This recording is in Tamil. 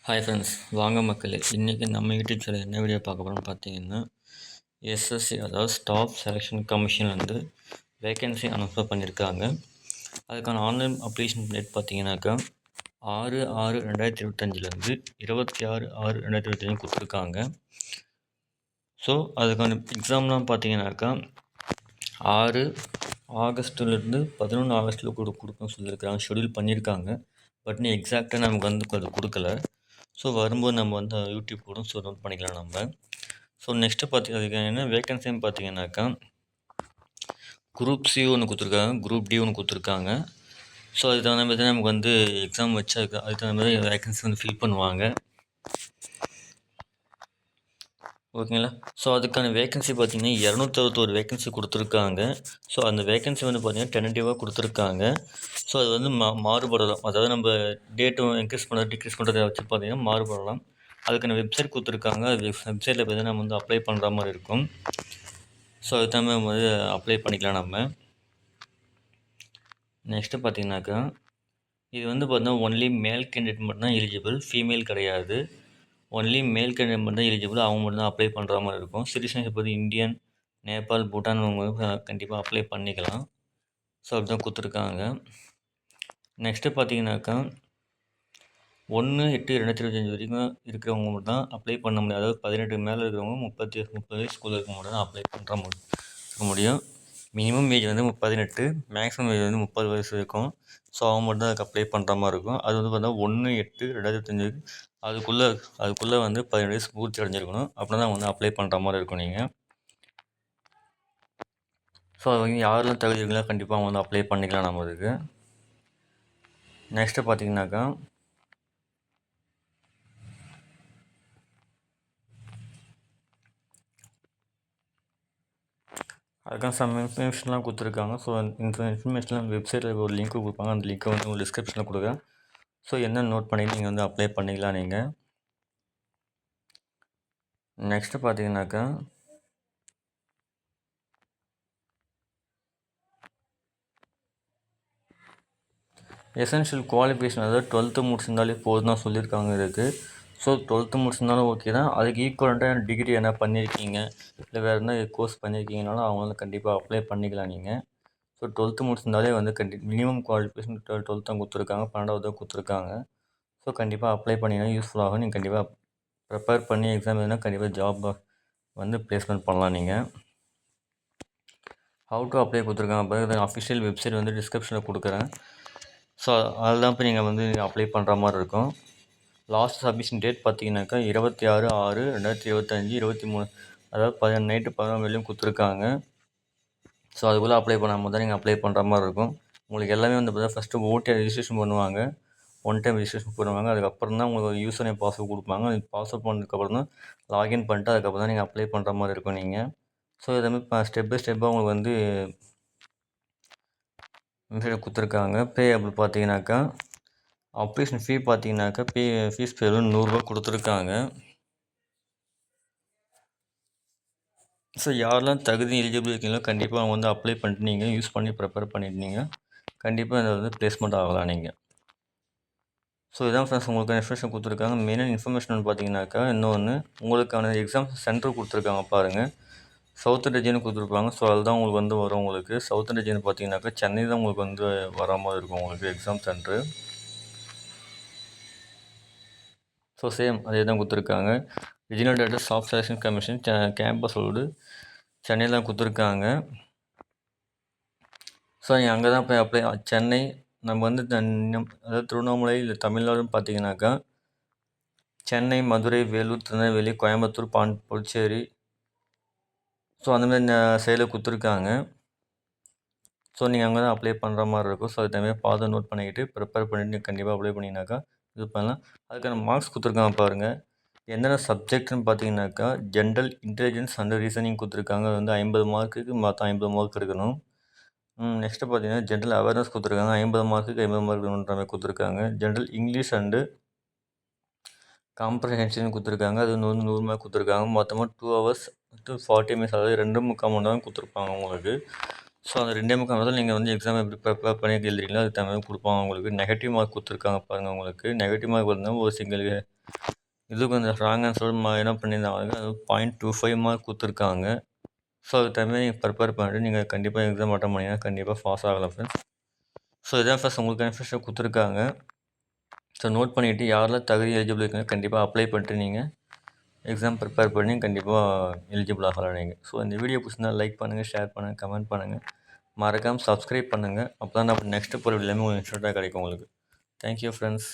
ஹாய் ஃப்ரெண்ட்ஸ், வாங்க மக்களே. இன்றைக்கி நம்ம யூடியூப் சேனல் என்ன வீடியோ பார்க்க போகிறோம்னு பார்த்தீங்கன்னா, எஸ்எஸ்சி அதாவது ஸ்டாஃப் செலெக்ஷன் கமிஷன் வந்து வேகன்சி அனௌன்ஸ் பண்ணியிருக்காங்க. அதுக்கான ஆன்லைன் அப்ளிகேஷன் டேட் பார்த்தீங்கன்னாக்கா 6/6/2025 26/6/2025 கொடுத்துருக்காங்க. ஸோ அதுக்கான எக்ஸாம்லாம் பார்த்தீங்கன்னாக்கா 6 ஆகஸ்ட்லேருந்து 11 ஆகஸ்ட்டில் கொடுக்கணும்னு சொல்லியிருக்காங்க, ஷெடியூல் பண்ணியிருக்காங்க. பட் இன்னும் எக்ஸாக்டாக நமக்கு வந்து அது கொடுக்கல. ஸோ வரும்போது நம்ம வந்து யூடியூப் போடும், ஸோ நோட் பண்ணிக்கலாம் நம்ம. ஸோ நெக்ஸ்ட்டு அதுக்கு என்ன வேகன்சின்னு பார்த்தீங்கன்னாக்கா குரூப் சி ஒன்று கொடுத்துருக்காங்க, குரூப் டி ஒன்று கொடுத்துருக்காங்க. ஸோ அதுக்கு தகுந்த மாதிரி தான் நமக்கு வந்து எக்ஸாம் வச்சு அதுக்கு தகுந்த மாதிரி வேகன்சி வந்து ஃபில் பண்ணுவாங்க. ஓகேங்களா? ஸோ அதுக்கான வேகன்சி பார்த்தீங்கன்னா 261 வேகன்சி கொடுத்துருக்காங்க. ஸோ அந்த வேகன்சி வந்து பார்த்தீங்கன்னா டென்டேட்டிவாக கொடுத்துருக்காங்க. ஸோ அது வந்து மாறுபடலாம். அதாவது நம்ம டேட்டும் இன்க்ரீஸ் பண்ணுறது டிக்ரீஸ் பண்ணுறதை வச்சு பார்த்தீங்கன்னா மாறுபடலாம். அதுக்கான வெப்சைட் கொடுத்துருக்காங்க. அது வெப்சைட்டில் பார்த்தீங்கன்னா நம்ம வந்து அப்ளை பண்ணுற மாதிரி இருக்கும். ஸோ அதுக்கு தகுந்த நம்ம வந்து அப்ளை பண்ணிக்கலாம் நம்ம. நெக்ஸ்ட்டு பார்த்தீங்கன்னாக்கா இது வந்து பார்த்தீங்கன்னா ஒன்லி மேல் கேண்டிடேட் மட்டும்தான் எலிஜிபிள், ஃபீமேல் கிடையாது. ஒன்லி மேல் கேண்டிடேட் மட்டும் தான் எலிஜிபிள், அவங்க மட்டும் தான் அப்ளை பண்ணுற மாதிரி இருக்கும். சிட்டிசன்ஷிப் வந்து இந்தியன், நேபாள், பூட்டான் அவங்க கண்டிப்பாக அப்ளை பண்ணிக்கலாம். ஸோ அப்படி தான் கொடுத்துருக்காங்க. நெக்ஸ்ட்டு பார்த்தீங்கன்னாக்கா 1/8/2025 வரைக்கும் இருக்கிறவங்க மட்டும் தான் அப்ளை பண்ண முடியும். அதாவது 18 மேலே இருக்கிறவங்க 30 வயசுக்குள்ளே இருக்கவங்க மட்டும் தான் அப்ளை இருக்க முடியும். மினிமம் ஏஜ் வந்து 18, மேக்ஸிமம் ஏஜ் வந்து 30 வயசு இருக்கும். ஸோ அவங்க மட்டும் தான் அதுக்கு அப்ளை பண்ணுற மாதிரி இருக்கும். அது வந்து பார்த்தீங்கன்னா 1/8/2025 அதுக்குள்ளே வந்து 17 வயசு பூர்த்தி அடைஞ்சிருக்கணும். அப்படின்னா தான் வந்து அப்ளை பண்ணுற மாதிரி இருக்கும் நீங்கள். ஸோ அது வந்து யாரெல்லாம் தகுதி இருக்குங்களோ கண்டிப்பாக அவங்க வந்து அப்ளை பண்ணிக்கலாம் நம்ம அதுக்கு. நெக்ஸ்ட்டு பார்த்தீங்கன்னாக்கா அதுக்கான சம் இன்ஃபர்மேஷன்லாம் கொடுத்துருக்காங்க. ஸோ இந்த இன்ஃபர்மேஷன்லாம் வெப்சைட்டில் ஒரு லிங்க்கு கொடுப்பாங்க. அந்த லிங்க்கை வந்து உங்களுக்கு டிஸ்கிரிப்ஷனில் கொடுக்குறேன். ஸோ என்ன நோட் பண்ணி நீங்கள் வந்து அப்ளை பண்ணிக்கலாம் நீங்கள். நெக்ஸ்ட்டு பார்த்தீங்கன்னாக்கா எசென்ஷியல் குவாலிஃபிகேஷன் அதாவது 12th முடிச்சிருந்தாலே போதும் தான் சொல்லியிருக்காங்க இதுக்கு. ஸோ 12th முடிச்சிருந்தாலும் ஓகே தான். அதுக்கு ஈக்குவலண்ட்டாக டிகிரி என்ன பண்ணியிருக்கீங்க, இல்லை வேறு என்ன கோர்ஸ் பண்ணியிருக்கீங்கனாலும் அவங்க வந்து கண்டிப்பாக அப்ளை பண்ணிக்கலாம் நீங்கள். ஸோ 12th முடிச்சிருந்தாலே வந்து மினிமம் குவாலிஃபிகேஷன் 12th தான் கொடுத்துருக்காங்க, 12வது தான் கொடுத்துருக்காங்க. ஸோ கண்டிப்பாக அப்ளை பண்ணிங்கன்னா யூஸ்ஃபுல்லாகும். நீங்கள் கண்டிப்பாக ப்ரிப்பேர் பண்ணி எக்ஸாம் எழுதினா கண்டிப்பாக ஜாப் வந்து ப்ளேஸ்மெண்ட் பண்ணலாம் நீங்கள். ஹவு டு அப்ளை கொடுத்துருக்காங்க பிறகு அஃபிஷியல் வெப்சைட் வந்து டிஸ்கிரிப்ஷனில் கொடுக்குறேன். ஸோ அதுதான் இப்போ நீங்கள் வந்து அப்ளை பண்ணுற மாதிரி இருக்கும். லாஸ்ட் சப்மிஷன் டேட் பார்த்தீங்கன்னாக்கா 26/6/2025 23 அதாவது நைட்டு 11 வரையும் கொடுத்துருக்காங்க. ஸோ அதுக்குள்ளே அப்ளை பண்ணாமல் தான் நீங்கள் அப்ளை பண்ணுற மாதிரி இருக்கும். உங்களுக்கு எல்லாமே வந்து பார்த்தா ஃபஸ்ட்டு ஓடி ரெஜிஸ்ட்ரேஷன் பண்ணுவாங்க, ஒன் டைம் ரெஜிஸ்ட்ரேஷன் பண்ணுவாங்க. அதுக்கப்புறம் தான் உங்களுக்கு யூசர் நேம் பாஸ்வேர்ட் கொடுப்பாங்க. அது பாஸ்வேர்ட் பண்ணதுக்கப்புறம் தான் லாகின் பண்ணிட்டு அதுக்கப்புறம் தான் நீங்கள் அப்ளை பண்ணுற மாதிரி இருக்கும் நீங்கள். ஸோ இதுமாதிரி இப்போ ஸ்டெப் பை ஸ்டெப்பாக உங்களுக்கு வந்து வெப்சைட் கொடுத்துருக்காங்க. பே அப்படி பார்த்தீங்கன்னாக்கா அப்ளிகேஷன் ஃபீ பார்த்தீங்கன்னாக்கா ஃபீஸ் பே வந்து 100 கொடுத்துருக்காங்க. ஸோ யாரெல்லாம் தகுதி எலிஜிபிள் இருக்கீங்களோ கண்டிப்பாக அவங்க வந்து அப்ளை பண்ணிட்டு நீங்கள் யூஸ் பண்ணி ப்ரிப்பேர் பண்ணிட்டீங்க கண்டிப்பாக இதில் வந்து ப்ளேஸ்மெண்ட் ஆகலாம் நீங்கள். ஸோ இதான் ஃப்ரெண்ட்ஸ் உங்களுக்கு இன்ஃபர்மேஷன் கொடுத்துருக்காங்க. மெயினான இன்ஃபர்மேஷன் பார்த்தீங்கன்னாக்கா இன்னொன்று உங்களுக்கான எக்ஸாம் சென்டர் கொடுத்துருக்காங்க பாருங்கள். சவுத் ரீஜியன் கொடுத்துருப்பாங்க. ஸோ அதுதான் உங்களுக்கு வந்து வரும். உங்களுக்கு சவுத் ரீஜியன் பார்த்தீங்கன்னாக்கா சென்னை தான் உங்களுக்கு வந்து வர மாதிரி இருக்கும் உங்களுக்கு எக்ஸாம் சென்ட்ரு. ஸோ சேம் அதே தான் கொடுத்துருக்காங்க. Regional director staff selection commission கேம்பஸோடு சென்னையில் தான் கொடுத்துருக்காங்க. ஸோ நீங்கள் அங்கே தான் போய் அப்ளை சென்னை நம்ம வந்து அதாவது திருவண்ணாமலை இல்லை தமிழ்நாடுன்னு பார்த்தீங்கன்னாக்கா சென்னை, மதுரை, வேலூர், திருநெல்வேலி, கோயம்புத்தூர், புதுச்சேரி ஸோ அந்தமாதிரி சைடில் கொடுத்துருக்காங்க. ஸோ நீங்கள் அங்கே தான் அப்ளை பண்ணுற மாதிரி இருக்கும். ஸோ அது தனியாக பார்த்து நோட் பண்ணிக்கிட்டு ப்ரிப்பேர் பண்ணிவிட்டு நீங்கள் கண்டிப்பாக அப்ளை பண்ணிங்கனாக்கா இது பண்ணலாம். அதுக்கான மார்க்ஸ் கொடுத்துருக்காங்க பாருங்கள். என்னென்ன சப்ஜெக்ட்னு பார்த்தீங்கன்னாக்கா ஜென்ரல் இன்டெலிஜென்ஸ் அண்ட் ரீசனிங் கொடுத்துருக்காங்க. அது வந்து 50 மார்க்குக்கு மொத்தம் 50 மார்க் எடுக்கணும். நெக்ஸ்ட்டு பார்த்தீங்கன்னா ஜென்ரல் அவேர்னஸ் கொடுத்துருக்காங்க. 50 மார்க்குக்கு 50 மார்க் வேணுன்ற மாதிரி கொடுத்துருக்காங்க. ஜென்ரல் இங்கிலீஷ் அண்டு காம்ப்ரஹென்ஷன் கொடுத்துருக்காங்க. அது வந்து 100 மார்க் கொடுத்துருக்காங்க. மொத்தமாக 2 hours to 40 minutes அதாவது 2.25 மணி நேரம் கொடுத்துருப்பாங்க உங்களுக்கு. ஸோ அந்த 2.25 மணி நேரத்தில் நீங்கள் வந்து எக்ஸாம் எப்படி ப்ரிப்பேர் பண்ணி எழுதுறீங்களோ அதுக்கு தகுந்த மாதிரி கொடுப்பாங்க உங்களுக்கு. நெகட்டிவ் மார்க் கொடுத்துருக்காங்க பாருங்கள் உங்களுக்கு. நெகட்டிவ் மார்க் பார்த்தீங்கன்னா ஒரு சிங்கிள் இது கொஞ்சம் ராங் ஆன்சர் என்ன பண்ணியிருந்தாங்க, அது 0.25 மார்க் கொடுத்துருக்காங்க. ஸோ அதுக்கு தகுந்த மாதிரி நீங்கள் ப்ரிப்பேர் பண்ணிட்டு நீங்கள் கண்டிப்பாக எக்ஸாம் அட்டன் பண்ணிங்கன்னா கண்டிப்பாக பாஸ் ஆகலாம் ஃப்ரெண்ட்ஸ். ஸோ இதான் ஃபஸ்ட் உங்களுக்கு இன்ஃபர்மேஷன் கொடுத்துருக்காங்க. ஸோ நோட் பண்ணிவிட்டு யாரெல்லாம் தகுதி எலிஜிபிள் இருக்காங்க கண்டிப்பாக அப்ளை பண்ணிட்டு நீங்கள் எக்ஸாம் ப்ரிப்பேர் பண்ணி கண்டிப்பாக எலிஜிபிள் ஆகலாம் நீங்கள். ஸோ இந்த வீடியோ பிடிச்சிருந்தா லைக் பண்ணுங்கள், ஷேர் பண்ணுங்கள், கமெண்ட் பண்ணுங்கள், மறக்காமல் சப்ஸ்கிரைப் பண்ணுங்கள். அப்போ தான் நம்ம நெக்ஸ்ட்டு போகிற எல்லாமே உங்களுக்கு இன்ஸ்டண்ட்டாக கிடைக்கும் உங்களுக்கு. Thank you friends.